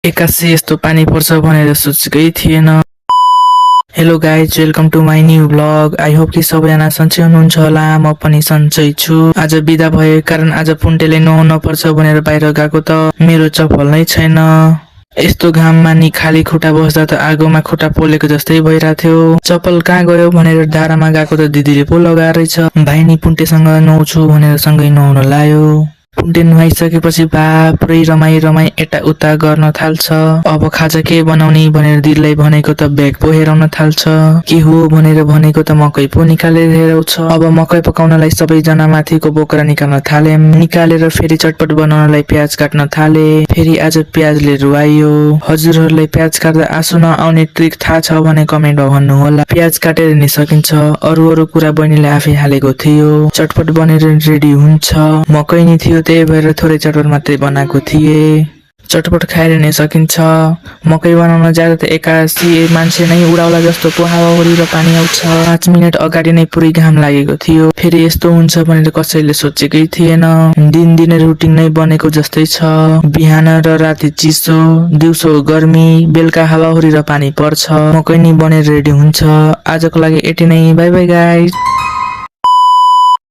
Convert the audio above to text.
एक्कासी यस्तो पानी पर्छ भनेर सोचेकै थिएन। Hello guys, welcome to my new blog. I hope कि सबैजना सन्चै हुनुहुन्छ होला। म पनि सन्चै छु। आज बिदा भयो कारण आज पुन्टेले नुहाउन पर्छ भनेर बाहिर गएको त मेरो चप्पल नै छैन। यस्तो घाममा नि खाली खुट्टा बस्दा त आगोमा खुट्टा पोलेको जस्तै भइरहेथ्यो। चप्पल कहाँ गयो भनेर डाँडामा गएको त दिदीले पो लगाएर रहेछ। भाइ नि पुन्टेसँग नुहाउँछु भनेर सँगै नुहाउन लायो। पुन्टे नुहाइसकेपछि पुरै रमाई यता उता गर्न थाल्छ। अब खाजा के बनाउने भनेर दिदीलाई भनेको त ब्याग पो हेराउन थाल्छ। के हो भनेर भनेको त मकै पो निकालेर हेराउँछ। अब मकै पकाउनलाई सबैजना माथिको बोक्रा निकाल्न थाले। निकालेर फेरि चटपट बनाउनलाई प्याज काट्न थाले। फेरि आज प्याजले रुवायो। हजुरहरूलाई प्याज काट्दा आँसु नआउने ट्रिक थाहा छ भने कमेन्टमा भन्नु होला। प्याज काटेर नि सकिन्छ। अरू कुरा बहिनीले आफै हालेको थियो। चटपट बनेर रेडी हुन्छ। मकै नि थियो, त्यही भएर थोरै चटपट मात्रै बनाएको थिए। चटपट खाएर नै सकिन्छ। मकै बनाउन जाँदा त एक्कासी मान्छे नै उडाउला जस्तो पो हावाहुरी र पानी आउँछ। 5 मिनट अगाडि नै पुरै घाम लागेको थियो। फेरि यस्तो हुन्छ भनेर कसैले सोचेकै थिएन। दिनदिनै रुटिन नै बनेको जस्तै छ। बिहान र राति चिसो, दिउँसो गर्मी, बेलुका हावाहुरी र पानी पर्छ। मकै नि बनेर रेडी हुन्छ। आजको लागि यति नै। By by guys.